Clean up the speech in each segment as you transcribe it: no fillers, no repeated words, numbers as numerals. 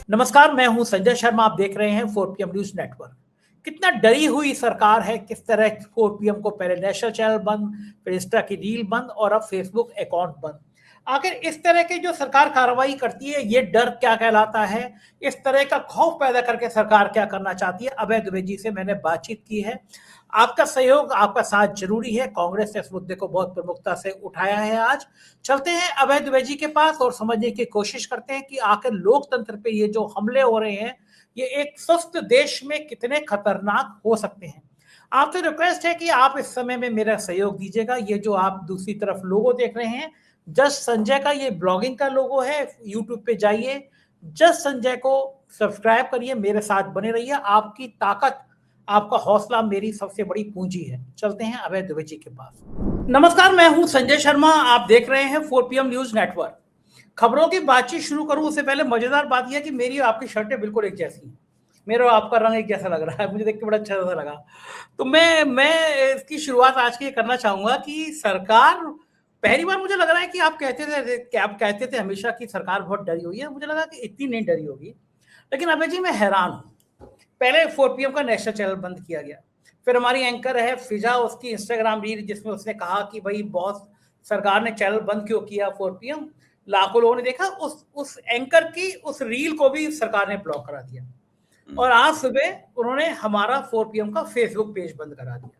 नमस्कार, मैं हूं संजय शर्मा। आप देख रहे हैं 4PM न्यूज नेटवर्क। कितना डरी हुई सरकार है, किस तरह 4PM को पहले नेशनल चैनल बंद, फिर इंस्टा की रील बंद और अब फेसबुक अकाउंट बंद। आखिर इस तरह की जो सरकार कार्रवाई करती है, ये डर क्या कहलाता है? इस तरह का खौफ पैदा करके सरकार क्या करना चाहती है? अभय दुबे जी से मैंने बातचीत की है। आपका सहयोग, आपका साथ जरूरी है। कांग्रेस ने इस मुद्दे को बहुत प्रमुखता से उठाया है। आज चलते हैं अभय दुबे जी के पास और समझने की कोशिश करते हैं कि आखिर लोकतंत्र पे ये जो हमले हो रहे हैं, ये एक स्वस्थ देश में कितने खतरनाक हो सकते हैं। आपसे रिक्वेस्ट है कि आप इस समय में मेरा सहयोग दीजिएगा। ये जो आप दूसरी तरफ लोगो देख रहे हैं, जस्ट संजय का ये ब्लॉगिंग का लोगो है। यूट्यूब पे जाइए, जस्ट संजय को सब्सक्राइब करिए, मेरे साथ बने रहिए। आपकी ताकत, आपका हौसला मेरी सबसे बड़ी पूंजी है। चलते हैं अभय दुबे जी के पास। नमस्कार, मैं हूं संजय शर्मा। आप देख रहे हैं 4PM न्यूज नेटवर्क। खबरों की बातचीत शुरू करूं उससे पहले मजेदार बात यह है कि मेरी और आपकी शर्टें बिल्कुल एक जैसी हैं। मेरा और आपका रंग एक जैसा लग रहा है, मुझे देख के बड़ा अच्छा सा लगा। तो मैं इसकी शुरुआत आज की करना चाहूंगा कि सरकार, पहली बार मुझे लग रहा है कि आप कहते थे हमेशा कि सरकार बहुत डरी हुई है। मुझे लगा कि इतनी नहीं डरी होगी, लेकिन अभय जी मैं हैरान हूं। पहले 4PM का नेशनल चैनल बंद किया गया, फिर हमारी एंकर है फिजा, उसकी इंस्टाग्राम रील जिसमें उसने कहा कि भाई बॉस, सरकार ने चैनल बंद क्यों किया 4PM। लाखों लोगों ने देखा, उस एंकर की उस रील को भी सरकार ने ब्लॉक करा दिया। और आज सुबह उन्होंने हमारा 4PM का फेसबुक पेज बंद करा दिया।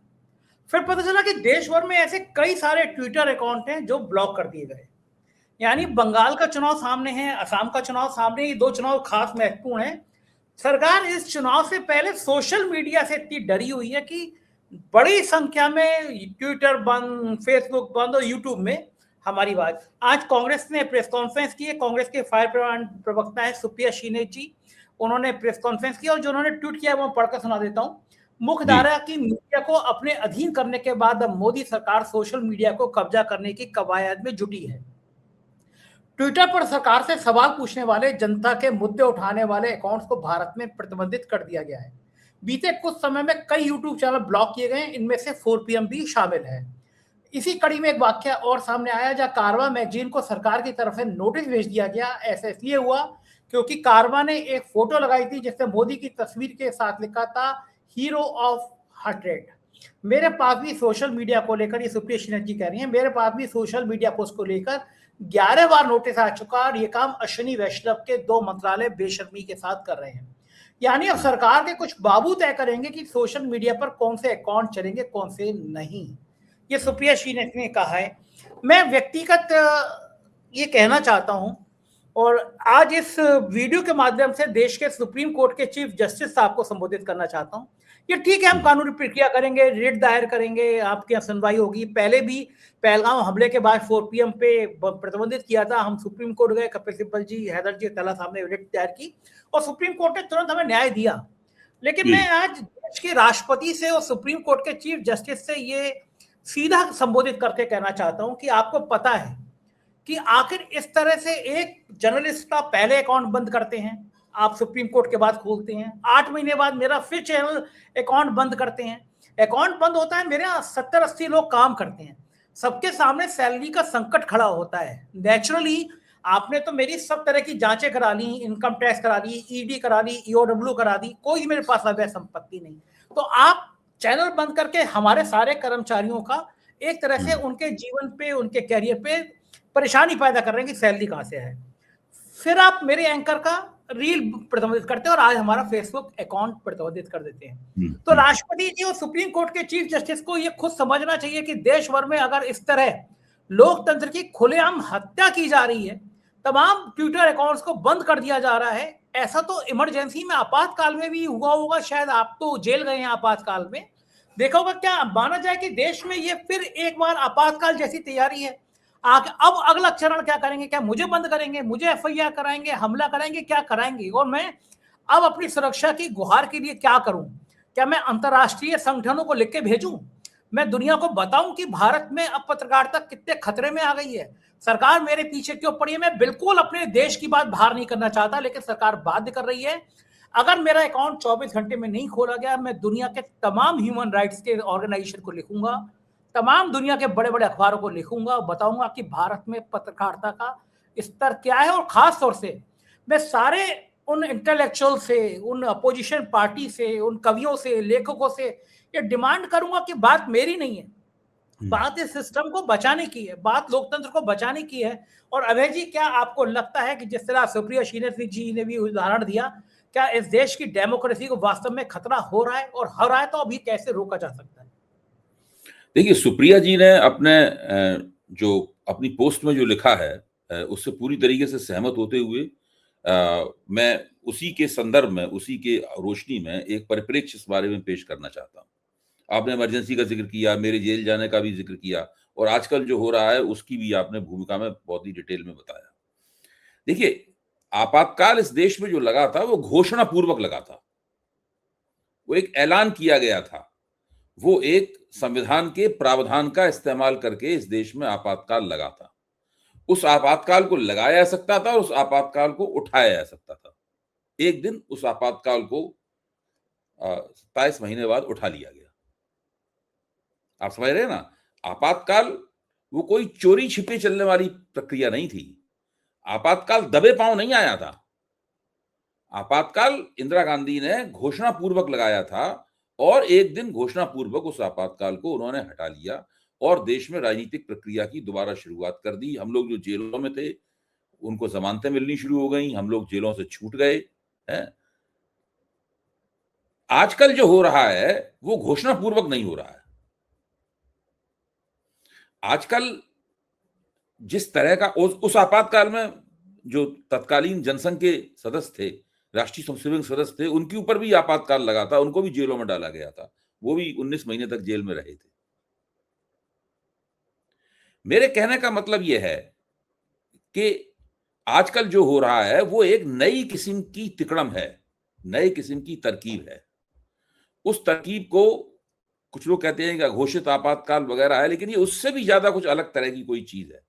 फिर पता चला कि देश भर में ऐसे कई सारे ट्विटर अकाउंट हैं जो ब्लॉक कर दिए गए। यानी बंगाल का चुनाव सामने है, असम का चुनाव सामने, ये दो चुनाव खास महत्वपूर्ण है। सरकार इस चुनाव से पहले सोशल मीडिया से इतनी डरी हुई है कि बड़ी संख्या में ट्विटर बंद, फेसबुक बंद और यूट्यूब में हमारी बात। आज कांग्रेस ने प्रेस कॉन्फ्रेंस की है। कांग्रेस के फायर प्रवक्ता है सुप्रिया शीने जी, उन्होंने प्रेस कॉन्फ्रेंस की और जो उन्होंने ट्वीट किया वो पढ़कर सुना देता हूँ। मुख्य धारा की मीडिया को अपने अधीन करने के बाद अब मोदी सरकार सोशल मीडिया को कब्जा करने की कवायद में जुटी है। ट्विटर पर सरकार से सवाल पूछने वाले, जनता के मुद्दे उठाने वाले अकाउंट्स को भारत में प्रतिबंधित कर दिया गया है। बीते कुछ समय में कई यूट्यूब चैनल ब्लॉक किए गए, इनमें से 4PM भी शामिल है। इसी कड़ी में एक वाक्य और सामने आया जहां कारवां मैगजीन को सरकार की तरफ से नोटिस भेज दिया गया। ऐसा इसलिए हुआ क्योंकि कारवां ने एक फोटो लगाई थी जिसमें मोदी की तस्वीर के साथ लिखा था हीरो ऑफ हंड्रेड। मेरे पास भी सोशल मीडिया को लेकर, ये सुप्रिया शीने जी कह रही है, मेरे पास भी सोशल मीडिया पोस्ट को लेकर 11 बार नोटिस आ चुका और ये काम अश्विनी वैष्णव के 2 मंत्रालय बेशर्मी के साथ कर रहे हैं। यानी अब सरकार के कुछ बाबू तय करेंगे कि सोशल मीडिया पर कौन से अकाउंट चलेंगे, कौन से नहीं। ये सुप्रिया शीने ने कहा है। मैं व्यक्तिगत ये कहना चाहता हूं और आज इस वीडियो के माध्यम से देश के सुप्रीम कोर्ट के चीफ जस्टिस साहब को संबोधित करना चाहता हूं। ये ठीक है, हम कानूनी प्रक्रिया करेंगे, रिट दायर करेंगे, आपके यहाँ सुनवाई होगी। पहले भी पहलगांव हमले के बाद 4PM पे प्रतिबंधित किया था। हम सुप्रीम कोर्ट गए, कपिल सिब्बल जी, हैदर जी, तला साहब ने रिट दायर की और सुप्रीम कोर्ट ने तुरंत हमें न्याय दिया। लेकिन मैं आज देश के राष्ट्रपति से और सुप्रीम कोर्ट के चीफ जस्टिस से ये सीधा संबोधित करके कहना चाहता हूं कि आपको पता है कि आखिर इस तरह से एक जर्नलिस्ट का पहले अकाउंट बंद करते हैं, आप सुप्रीम कोर्ट के बाद खोलते हैं, 8 महीने बाद मेरा फिर चैनल अकाउंट बंद करते हैं। अकाउंट बंद होता है, मेरे यहाँ 70-80 लोग काम करते हैं, सबके सामने सैलरी का संकट खड़ा होता है। नेचुरली आपने तो मेरी सब तरह की जांचें करा ली, इनकम टैक्स करा ली, ईडी करा ली, ईओडब्ल्यू करा दी, कोई मेरे पास अवैध संपत्ति नहीं। तो आप चैनल बंद करके हमारे सारे कर्मचारियों का एक तरह से उनके जीवन पे, उनके कैरियर पे परेशानी पैदा कर रहे हैं कि सैलरी कहां से है। फिर आप मेरे एंकर का रील प्रतिबंधित करते हैं और आज हमारा फेसबुक अकाउंट प्रतिबंधित कर देते हैं। तो राष्ट्रपति जी और सुप्रीम कोर्ट के चीफ जस्टिस को यह खुद समझना चाहिए कि देश भर में अगर इस तरह लोकतंत्र की खुलेआम हत्या की जा रही है, तमाम ट्विटर अकाउंट्स को बंद कर दिया जा रहा है, ऐसा तो इमरजेंसी में, आपातकाल में भी हुआ होगा। शायद आप तो जेल गए हैं आपातकाल में, देखा होगा। क्या माना जाए कि देश में ये फिर एक बार आपातकाल जैसी तैयारी है? अब अगला चरण क्या करेंगे? क्या मुझे बंद करेंगे, मुझे एफआईआर कराएंगे, हमला कराएंगे, क्या कराएंगे? और मैं अब अपनी सुरक्षा की गुहार के लिए क्या करूं? क्या मैं अंतर्राष्ट्रीय संगठनों को लिख के भेजूं? मैं दुनिया को बताऊं कि भारत में अब पत्रकारिता कितने खतरे में आ गई है? सरकार मेरे पीछे क्यों पड़ी है? मैं बिल्कुल अपने देश की बात बाहर नहीं करना चाहता, लेकिन सरकार बाध्य कर रही है। अगर मेरा अकाउंट 24 घंटे में नहीं खोला गया, मैं दुनिया के तमाम ह्यूमन राइट्स के ऑर्गेनाइजेशन को लिखूंगा, तमाम दुनिया के बड़े बड़े अखबारों को लिखूंगा और बताऊंगा कि भारत में पत्रकारिता का स्तर क्या है। और खास तौर से मैं सारे उन इंटेलेक्चुअल से, उन अपोजिशन पार्टी से, उन कवियों से, लेखकों से ये डिमांड करूंगा कि बात मेरी नहीं है, बात इस सिस्टम को बचाने की है, बात लोकतंत्र को बचाने की है। और अभय जी, क्या आपको लगता है कि जिस तरह सुप्रिया श्रीनेत्री जी ने भी उदाहरण दिया, क्या इस देश की डेमोक्रेसी को वास्तव में खतरा हो रहा है, और हो रहा है तो अभी कैसे रोका जा सकता है? देखिए, सुप्रिया जी ने अपने जो अपनी पोस्ट में जो लिखा है उससे पूरी तरीके से सहमत होते हुए मैं उसी के संदर्भ में, उसी के रोशनी में एक परिप्रेक्ष्य इस बारे में पेश करना चाहता हूँ। आपने इमरजेंसी का जिक्र किया, मेरे जेल जाने का भी जिक्र किया, और आजकल जो हो रहा है उसकी भी आपने भूमिका में बहुत ही डिटेल में बताया। देखिए, आपातकाल इस देश में जो लगा था वो घोषणा पूर्वक लगा था, वो एक ऐलान किया गया था, वो एक संविधान के प्रावधान का इस्तेमाल करके इस देश में आपातकाल लगा था। उस आपातकाल को लगाया जा सकता था और उस आपातकाल को उठाया जा सकता था। एक दिन उस आपातकाल को 27 महीने बाद उठा लिया गया। आप समझ रहे हैं ना? आपातकाल वो कोई चोरी छिपे चलने वाली प्रक्रिया नहीं थी। आपातकाल दबे पांव नहीं आया था। आपातकाल इंदिरा गांधी ने घोषणा पूर्वक लगाया था, और एक दिन घोषणा पूर्वक उस आपातकाल को उन्होंने हटा लिया और देश में राजनीतिक प्रक्रिया की दोबारा शुरुआत कर दी। हम लोग जो जेलों में थे उनको जमानतें मिलनी शुरू हो गई, हम लोग जेलों से छूट गए हैं। आजकल जो हो रहा है वो घोषणा पूर्वक नहीं हो रहा है। आजकल जिस तरह का उस आपातकाल में जो तत्कालीन जनसंघ के सदस्य थे, राष्ट्रीय स्वयंसेवक सदस्य थे, उनके ऊपर भी आपातकाल लगा था, उनको भी जेलों में डाला गया था, वो भी 19 महीने तक जेल में रहे थे। मेरे कहने का मतलब यह है कि आजकल जो हो रहा है वो एक नई किस्म की तिकड़म है, नई किस्म की तरकीब है। उस तरकीब को कुछ लोग कहते हैं कि अघोषित आपातकाल वगैरह है, लेकिन ये उससे भी ज्यादा कुछ अलग तरह की कोई चीज है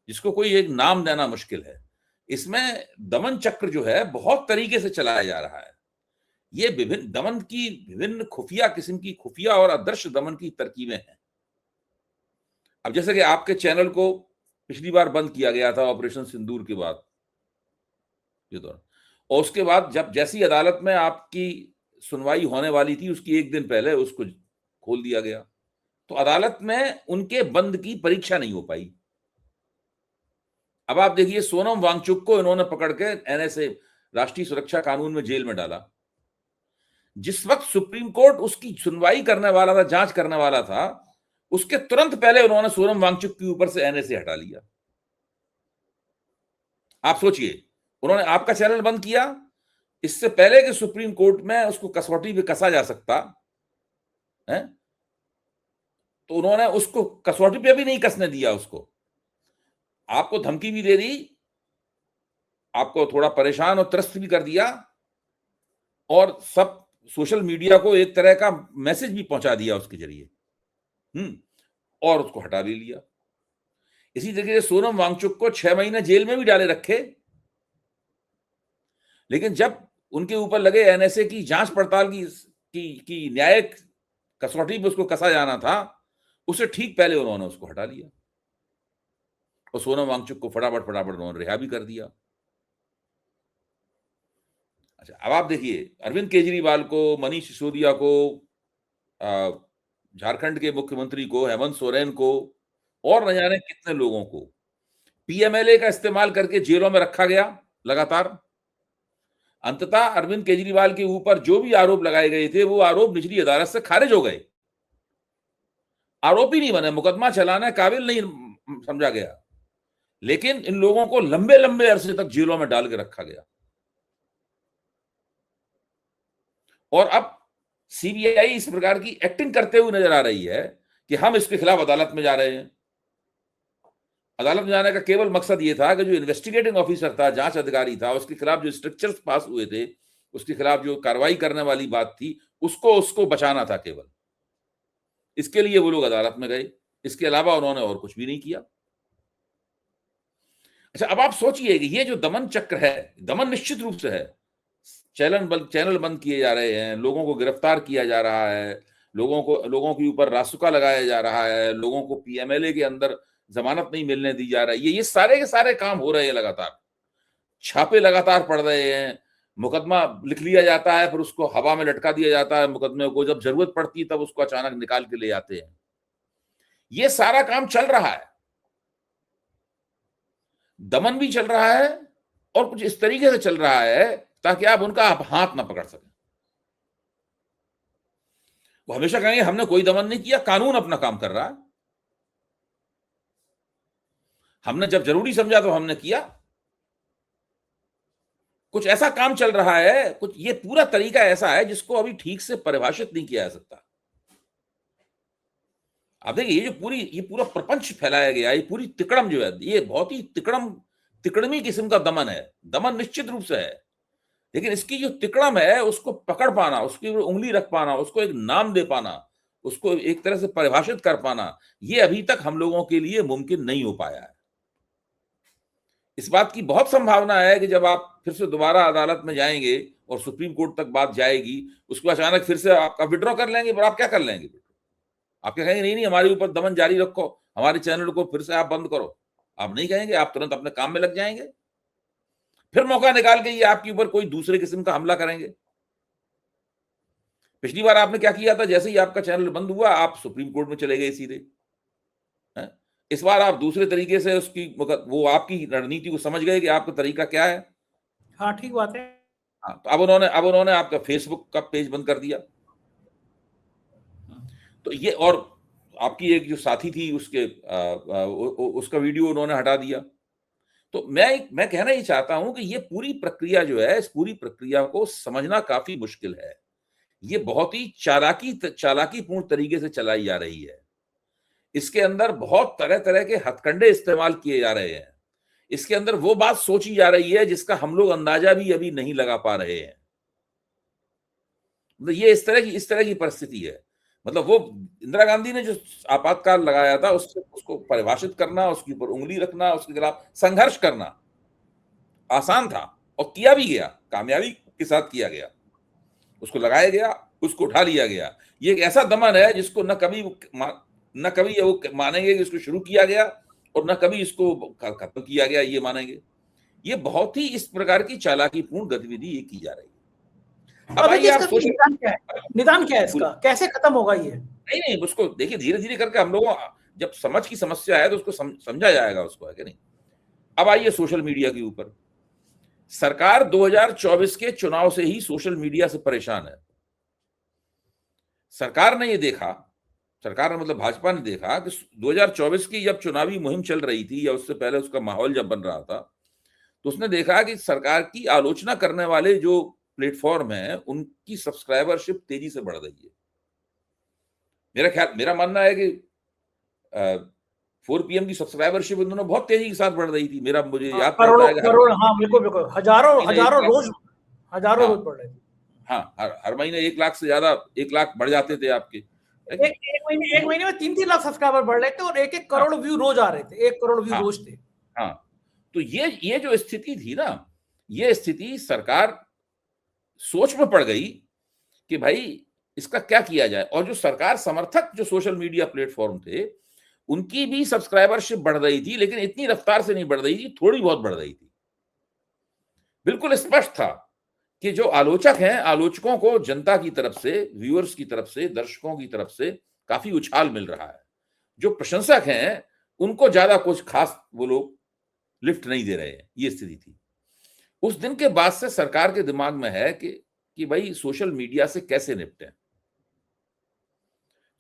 जिसको कोई एक नाम देना मुश्किल है। इसमें दमन चक्र जो है बहुत तरीके से चलाया जा रहा है। ये विभिन्न दमन की विभिन्न खुफिया किस्म की, खुफिया और अदृश्य दमन की तरकीबें हैं। अब जैसे कि आपके चैनल को पिछली बार बंद किया गया था ऑपरेशन सिंदूर के बाद, और उसके बाद जब जैसी अदालत में आपकी सुनवाई होने वाली थी उसकी एक दिन पहले उसको खोल दिया गया, तो अदालत में उनके बंद की परीक्षा नहीं हो पाई। अब आप देखिए, सोनम वांगचुक को इन्होंने पकड़ के एनएसए, राष्ट्रीय सुरक्षा कानून में जेल में डाला। जिस वक्त सुप्रीम कोर्ट उसकी सुनवाई करने वाला था, जांच करने वाला था, उसके तुरंत पहले उन्होंने सोनम वांगचुक के ऊपर से एनएसए हटा लिया। आप सोचिए, उन्होंने आपका चैनल बंद किया इससे पहले कि सुप्रीम कोर्ट में उसको कसौटी पे कसा जा सकता है, तो उन्होंने उसको कसौटी पे भी नहीं कसने दिया। उसको आपको धमकी भी दे दी, आपको थोड़ा परेशान और त्रस्त भी कर दिया, और सब सोशल मीडिया को एक तरह का मैसेज भी पहुंचा दिया उसके जरिए, और उसको हटा भी लिया। इसी तरीके से सोनम वांगचुक को 6 महीने जेल में भी डाले रखे, लेकिन जब उनके ऊपर लगे एनएसए की जांच पड़ताल की न्यायिक कसौटी पे उसको कसा जाना था, उससे ठीक पहले उन्होंने उसको हटा लिया और सोनम वांगचुक को फटाफट उन्होंने रिहा भी कर दिया। अच्छा, अब आप देखिए, अरविंद केजरीवाल को, मनीष सिसोदिया को, झारखंड के मुख्यमंत्री को, हेमंत सोरेन को, और न जाने कितने लोगों को पीएमएलए का इस्तेमाल करके जेलों में रखा गया लगातार। अंततः अरविंद केजरीवाल के ऊपर जो भी आरोप लगाए गए थे वो आरोप निचली अदालत से खारिज हो गए। आरोपी नहीं बने, मुकदमा चलाने काबिल नहीं समझा गया, लेकिन इन लोगों को लंबे लंबे अरसे तक जेलों में डाल के रखा गया। और अब सीबीआई इस प्रकार की एक्टिंग करते हुए नजर आ रही है कि हम इसके खिलाफ अदालत में जा रहे हैं। अदालत में जाने का केवल मकसद यह था कि जो इन्वेस्टिगेटिंग ऑफिसर था, जांच अधिकारी था, उसके खिलाफ जो स्ट्रक्चर्स पास हुए थे, उसके खिलाफ जो कार्रवाई करने वाली बात थी, उसको बचाना था केवल। इसके लिए वो लोग अदालत में गए, इसके अलावा उन्होंने और कुछ भी नहीं किया। अच्छा, अब आप सोचिए कि ये जो दमन चक्र है, दमन निश्चित रूप से है। चैनल बंद किए जा रहे हैं, लोगों को गिरफ्तार किया जा रहा है, लोगों के ऊपर रासुका लगाया जा रहा है, लोगों को पीएमएलए के अंदर जमानत नहीं मिलने दी जा रही है। ये सारे के सारे काम हो रहे हैं लगातार, छापे लगातार पड़ रहे हैं, मुकदमा लिख लिया जाता है, फिर उसको हवा में लटका दिया जाता है मुकदमे को, जब जरूरत पड़ती है तब उसको अचानक निकाल के ले आते हैं। ये सारा काम चल रहा है, दमन भी चल रहा है, और कुछ इस तरीके से चल रहा है ताकि आप उनका हाथ ना पकड़ सकें। वो हमेशा कहेंगे हमने कोई दमन नहीं किया, कानून अपना काम कर रहा है, हमने जब जरूरी समझा तो हमने किया। कुछ ऐसा काम चल रहा है, कुछ ये पूरा तरीका ऐसा है जिसको अभी ठीक से परिभाषित नहीं किया जा सकता। आप देखिए, ये पूरा प्रपंच फैलाया गया, ये पूरी तिकड़म जो है, ये बहुत ही तिकड़मी किस्म का दमन है। दमन निश्चित रूप से है, लेकिन इसकी जो तिकड़म है उसको पकड़ पाना, उसकी उंगली रख पाना, उसको एक नाम दे पाना, उसको एक तरह से परिभाषित कर पाना, ये अभी तक हम लोगों के लिए मुमकिन नहीं हो पाया है। इस बात की बहुत संभावना है कि जब आप फिर से दोबारा अदालत में जाएंगे और सुप्रीम कोर्ट तक बात जाएगी, उसको अचानक फिर से आप विड्रॉ कर लेंगे, पर आप क्या कर लेंगे? आप क्या कहेंगे? नहीं, हमारे ऊपर दमन जारी रखो, हमारे चैनल को फिर से आप बंद करो। आप नहीं कहेंगे, आप तुरंत अपने काम में लग जाएंगे, फिर मौका निकाल के ये आपके ऊपर कोई दूसरे किस्म का हमला करेंगे। पिछली बार आपने क्या किया था? जैसे ही आपका चैनल बंद हुआ, आप सुप्रीम कोर्ट में चले गए सीधे। इस बार आप दूसरे तरीके से वो आपकी रणनीति को समझ गए कि आपका तरीका क्या है। हाँ, ठीक बात है। हाँ, तो अब उन्होंने आपका फेसबुक का पेज बंद कर दिया। तो ये, और आपकी एक जो साथी थी उसका वीडियो उन्होंने हटा दिया। तो मैं कहना ये चाहता हूं कि ये पूरी प्रक्रिया जो है, इस पूरी प्रक्रिया को समझना काफी मुश्किल है। ये बहुत ही चालाकीपूर्ण तरीके से चलाई जा रही है। इसके अंदर बहुत तरह तरह के हथकंडे इस्तेमाल किए जा रहे हैं। इसके अंदर वो बात सोची जा रही है जिसका हम लोग अंदाजा भी अभी नहीं लगा पा रहे हैं। मतलब ये इस तरह की परिस्थिति है। मतलब वो इंदिरा गांधी ने जो आपातकाल लगाया था, उसको परिभाषित करना, उसके ऊपर उंगली रखना, उसके खिलाफ संघर्ष करना आसान था, और किया भी गया, कामयाबी के साथ किया गया। उसको लगाया गया, उसको उठा लिया गया। ये एक ऐसा दमन है जिसको न कभी वो मानेंगे कि इसको शुरू किया गया, और न कभी इसको खत्म किया गया ये मानेंगे। ये बहुत ही इस प्रकार की चालाकीपूर्ण गतिविधि ये की जा रही है। अब आइए, आप निदान क्या है इसका? कैसे खत्म होगा ये? नहीं, उसको देखिए, धीरे धीरे करके हम लोगों, जब समझ की समस्या है तो उसको समझा जाएगा उसको, है कि नहीं। अब आइए सोशल मीडिया के ऊपर। सरकार 2024 के चुनाव से ही सोशल मीडिया से परेशान है। सरकार ने ये देखा, सरकार ने मतलब भाजपा ने देखा कि 2024 की जब चुनावी मुहिम चल रही थी, या उससे पहले उसका माहौल जब बन रहा था, तो उसने देखा कि सरकार की आलोचना करने वाले जो प्लेटफॉर्म है, उनकी सब्सक्राइबरशिप तेजी से बढ़ रही है। मेरा मानना है कि 4PM की सब्सक्राइबरशिप इन दोनों बहुत तेजी के साथ बढ़ रही थी। मुझे याद पड़ता है कि करोड़, हाँ बिल्कुल, हजारों रोज बढ़ रहे थे। हाँ, हर महीने 1 लाख से ज्यादा, 1 लाख बढ़ जाते थे आपके। एक महीने में 3-3 लाख सब्सक्राइबर बढ़ रहे थे, और 1-1 करोड़ व्यू रोज आ रहे थे। 1 करोड़ व्यू रोज थे। हाँ, तो ये जो स्थिति थी ना, ये स्थिति सरकार सोच में पड़ गई कि भाई इसका क्या किया जाए। और जो सरकार समर्थक जो सोशल मीडिया प्लेटफॉर्म थे, उनकी भी सब्सक्राइबरशिप बढ़ रही थी, लेकिन इतनी रफ्तार से नहीं बढ़ रही थी, थोड़ी बहुत बढ़ रही थी। बिल्कुल स्पष्ट था कि जो आलोचक हैं, आलोचकों को जनता की तरफ से, व्यूअर्स की तरफ से, दर्शकों की तरफ से काफी उछाल मिल रहा है। जो प्रशंसक हैं, उनको ज्यादा कुछ खास वो लोग लिफ्ट नहीं दे रहे हैं। ये स्थिति थी। उस दिन के बाद से सरकार के दिमाग में है कि भाई सोशल मीडिया से कैसे निपटें।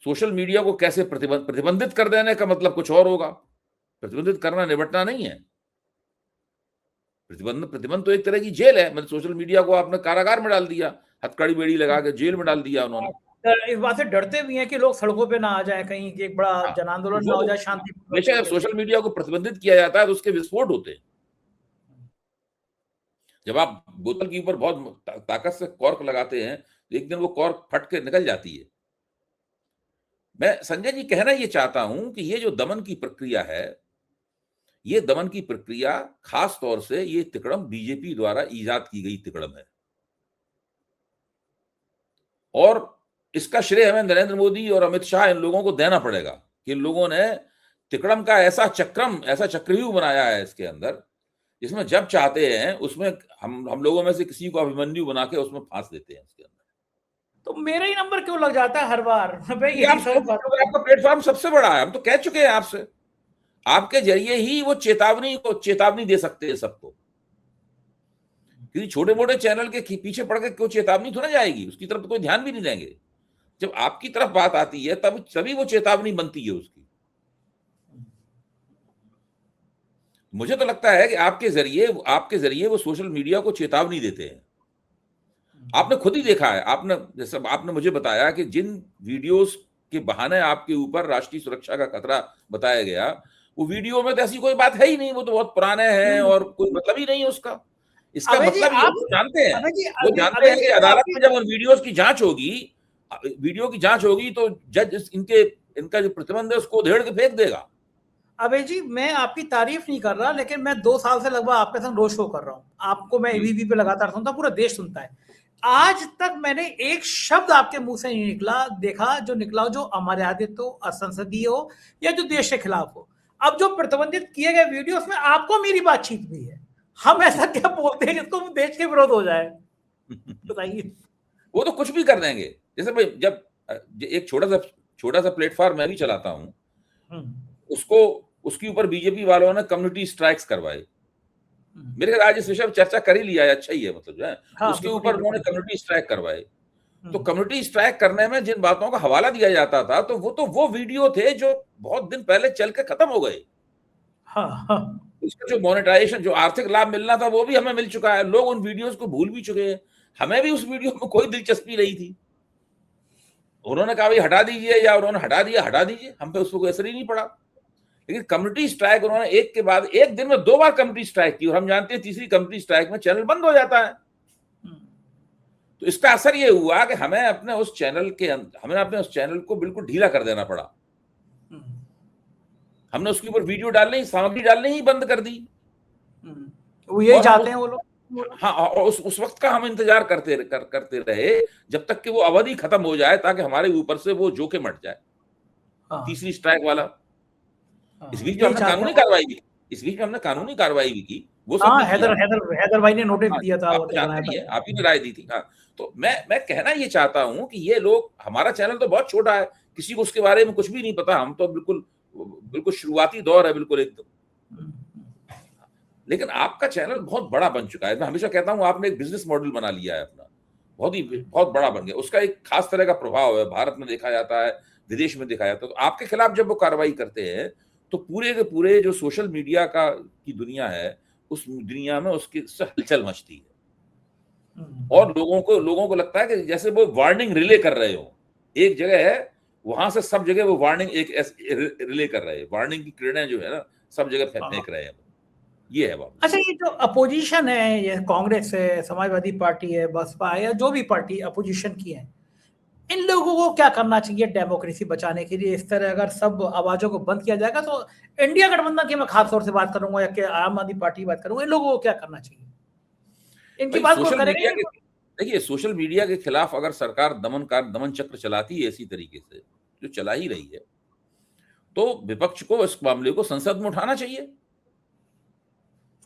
सोशल मीडिया को कैसे प्रतिबंधित कर देने का मतलब कुछ और होगा। प्रतिबंधित करना निपटना नहीं है। प्रतिबंध तो एक तरह की जेल है। मतलब सोशल मीडिया को आपने कारागार में डाल दिया, हथकड़ी बेड़ी लगा के जेल में डाल दिया उन्होंने। इस बात से डरते भी हैं कि लोग सड़कों पे ना आ जाए, कहीं एक बड़ा जन आंदोलन ना हो जाए, शांति। जब सोशल मीडिया को प्रतिबंधित किया जाता है तो उसके विस्फोट होते हैं। जब आप बोतल के ऊपर बहुत ताकत से कॉर्क लगाते हैं, तो एक दिन वो कॉर्क फट के निकल जाती है। मैं संजय जी कहना ये चाहता हूं कि ये जो दमन की प्रक्रिया है, ये दमन की प्रक्रिया खास तौर से ये तिकड़म बीजेपी द्वारा ईजाद की गई तिकड़म है, और इसका श्रेय हमें नरेंद्र मोदी और अमित शाह, इन लोगों को देना पड़ेगा कि इन लोगों ने तिकड़म का ऐसा चक्रव्यूह बनाया है इसके अंदर, जिसमें जब चाहते हैं उसमें हम लोगों में से किसी को अभिमन्यु बना के उसमें फांस देते हैं उसके अंदर। तो मेरा ही नंबर क्यों लग जाता है हर बार? मैं ये यही आप समझ पाता हूं। आपका प्लेटफॉर्म सबसे बड़ा है, हम तो कह चुके हैं आपसे, आपके जरिए ही वो चेतावनी दे सकते हैं सबको। क्योंकि छोटे मोटे चैनल के पीछे पड़ के कोई चेतावनी थोड़ा जाएगी, उसकी तरफ तो कोई ध्यान भी नहीं देंगे। जब आपकी तरफ बात आती है तब तभी वो चेतावनी बनती है उसकी। मुझे तो लगता है कि आपके जरिए वो सोशल मीडिया को चेतावनी देते हैं। आपने खुद ही देखा है, जैसे आपने मुझे बताया कि जिन वीडियोस के बहाने आपके ऊपर राष्ट्रीय सुरक्षा का खतरा बताया गया, वो वीडियो में तो ऐसी कोई बात है ही नहीं, वो तो बहुत पुराने हैं और कोई मतलब ही नहीं है उसका। इसका अबे जी मतलब ये आप वो जानते हैं, अबे जी वो अभी जानते अबे हैं कि जी मैं अदालत आपकी में जब उन वीडियोस की जांच होगी, वीडियो की जांच होगी तो जज इनका जो प्रतिबंध है उसको उधेड़ के फेंक देगा। अबे जी मैं आपकी तारीफ नहीं कर रहा, लेकिन मैं 2 साल से लगभग आपके संग रोड शो कर रहा हूँ। आपको मैं एबीपी पे लगातार सुनता हूँ, पूरा देश सुनता है। आज तक मैंने एक शब्द आपके मुंह से नहीं देखा जो निकला हो, जो अमर्यादित हो, असंसदीय हो या जो देश के खिलाफ हो। अब जो प्रतिबंधित किए गए वीडियो, उसमें आपको मेरी बातचीत भी है। हम ऐसा क्या बोलते हैं जिसको देश के विरोध हो जाए? बताइए। वो तो कुछ भी कर देंगे। जैसे भाई जब एक छोटा सा प्लेटफॉर्म मैं भी चलाता हूँ, उसको उसके ऊपर बीजेपी वालों ने कम्युनिटी स्ट्राइक्स करवाए। मेरे ख्याल आज इस विषय पर चर्चा कर ही लिया है, अच्छा ही है, मतलब जो है हाँ, उसके ऊपर उन्होंने बिल्कुल। कम्युनिटी स्ट्राइक करवाए। तो कम्युनिटी स्ट्राइक करने में जिन बातों का हवाला दिया जाता था, तो वो वीडियो थे जो बहुत दिन पहले चल के खत्म हो गए। हाँ, हाँ। उसका जो मोनेटाइजेशन, जो आर्थिक लाभ मिलना था, वो भी हमें मिल चुका है। लोग उन वीडियोस को भूल भी चुके हैं। हमें भी उस वीडियो में कोई दिलचस्पी नहीं थी। उन्होंने कहा भाई हटा दीजिए, या उन्होंने हटा दिया, हटा दीजिए, हम पे उसको कोई असर ही नहीं पड़ा। लेकिन कम्युनिटी स्ट्राइक उन्होंने एक के बाद एक दिन में 2 बार कम्युनिटी स्ट्राइक की, और हम जानते हैं तीसरी कम्युनिटी स्ट्राइक में चैनल बंद हो जाता है। तो इसका असर ये हुआ कि हमें अपने उस चैनल को बिल्कुल ढीला कर देना पड़ा। हमने उसके ऊपर वीडियो डालने, सामग्री डालने ही बंद कर दी। वो यही और चाहते हैं वो लोग। हाँ, और उस वक्त का हम इंतजार करते रहे जब तक कि वो अवधि खत्म हो जाए, ताकि हमारे ऊपर से वो जोखिम हट जाए, तीसरी स्ट्राइक वाला। इस बीच में हमने कानूनी कार्रवाई भी की, वो सब हाँ, भी किया। हैदर भाई ने नोटिस हाँ, दिया था, आप वो तो तो बनाया जानते ही था। हैं, आप ही ने राय दी थी। हाँ, तो मैं कहना ये चाहता हूं कि ये लोग, हमारा चैनल तो बहुत छोटा है, किसी को उसके बारे में कुछ भी नहीं पता, हम तो बिल्कुल शुरुआती दौर है, बिल्कुल एकदम। लेकिन आपका चैनल बहुत बड़ा बन चुका है। मैं हमेशा कहता हूं आपने एक बिजनेस मॉडल बना लिया है अपना, बहुत बड़ा बन गया। उसका एक खास तरह का प्रभाव है, भारत में देखा जाता है, विदेश में देखा जाता है। तो आपके खिलाफ जब वो कार्रवाई करते हैं, तो पूरे के पूरे जो सोशल मीडिया की दुनिया है, उस दुनिया में उसकी हलचल मचती है, और लोगों को लगता है कि जैसे वो वार्निंग रिले कर रहे हो। एक जगह है, वहां से सब जगह वो वार्निंग रिले कर रहे हैं, वार्निंग की किरणें जो है ना, सब जगह फेंक रहे हैं। ये है बात। अच्छा, ये जो अपोजिशन है, ये कांग्रेस है, समाजवादी पार्टी है, बसपा है, या जो भी पार्टी अपोजिशन की है, इन लोगों को क्या करना चाहिए डेमोक्रेसी बचाने के लिए? इस तरह अगर सब आवाजों को बंद किया जाएगा, तो इंडिया गठबंधन की मैं खास तौर से बात करूंगा, या कि आम आदमी पार्टी की बात करूंगा, इन लोगों को क्या करना चाहिए? इनकी भाई बात को करेंगे? देखिए, सोशल मीडिया के खिलाफ अगर सरकार दमन चक्र चलाती है इसी तरीके से, जो चला ही रही है, तो विपक्ष को इस मामले को संसद में उठाना चाहिए।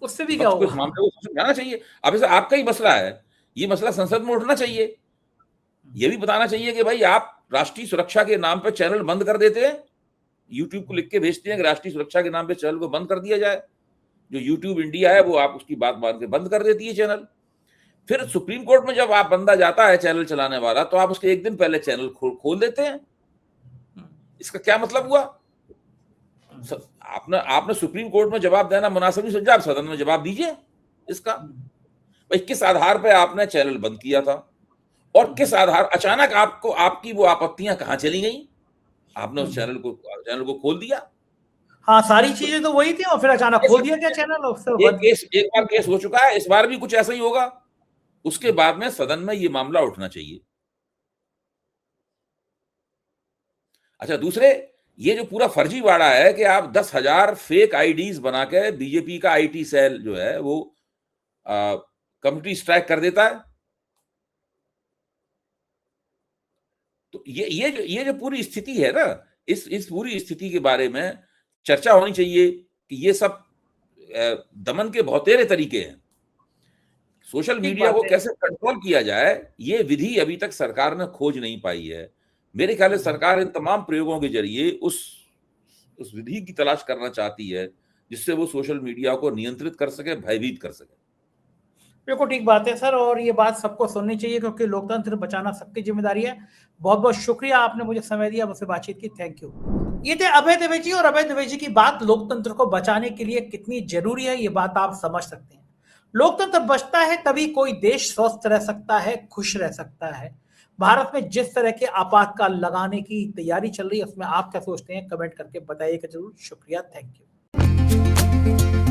उससे भी क्या विपक्ष को इस होगा? मामले को समझाना चाहिए। अब ऐसे आपका ही मसला है, ये मसला संसद में उठना चाहिए। ये भी बताना चाहिए कि भाई आप राष्ट्रीय सुरक्षा के नाम पे चैनल बंद कर देते हैं, यूट्यूब को लिख के भेजते हैं कि राष्ट्रीय सुरक्षा के नाम पे चैनल को बंद कर दिया जाए। जो यूट्यूब इंडिया है, वो आप उसकी बात मान के बंद कर देती है चैनल। फिर सुप्रीम कोर्ट में जब आप बंदा जाता है चैनल चलाने वाला, तो आप उसके एक दिन पहले चैनल खोल देते हैं। इसका क्या मतलब हुआ? आपने सुप्रीम कोर्ट में जवाब देना मुनासिब नहीं समझा, आप सदन में जवाब दीजिए इसका। भाई किस आधार पे आपने चैनल बंद किया था, और किस आधार अचानक आपकी वो आपत्तियां कहां चली गई? आपने उस चैनल को खोल दिया। हाँ, सारी चीजें तो वही थी, और फिर अचानक खोल दिया क्या चैनल? एक बार केस हो चुका है, इस बार भी कुछ ऐसा ही होगा। उसके बाद में सदन में ये मामला उठना चाहिए। अच्छा, दूसरे, ये जो पूरा फर्जीवाड़ा है कि आप 10,000 फेक आईडीज बना के, बीजेपी का आईटी सेल जो है वो कम्युनिटी स्ट्राइक कर देता है। तो ये जो पूरी स्थिति है ना, इस पूरी स्थिति के बारे में चर्चा होनी चाहिए कि ये सब दमन के बहुतेरे तरीके हैं। सोशल मीडिया को कैसे कंट्रोल किया जाए, ये विधि अभी तक सरकार ने खोज नहीं पाई है। मेरे ख्याल से सरकार इन तमाम प्रयोगों के जरिए उस विधि की तलाश करना चाहती है जिससे वो सोशल मीडिया को नियंत्रित कर सके, भयभीत कर सके। बिल्कुल ठीक बात है सर, और ये बात सबको सुननी चाहिए क्योंकि लोकतंत्र बचाना सबकी जिम्मेदारी है। बहुत बहुत शुक्रिया, आपने मुझे समय दिया, मुझसे बातचीत की, थैंक यू। ये थे अभय द्विवेदी, और अभय द्विवेदी की बात लोकतंत्र को बचाने के लिए कितनी जरूरी है ये बात आप समझ सकते हैं। लोकतंत्र बचता है तभी कोई देश स्वस्थ रह सकता है, खुश रह सकता है। भारत में जिस तरह के आपातकाल लगाने की तैयारी चल रही है उसमें आप क्या सोचते हैं, कमेंट करके बताइएगा जरूर। शुक्रिया, थैंक यू।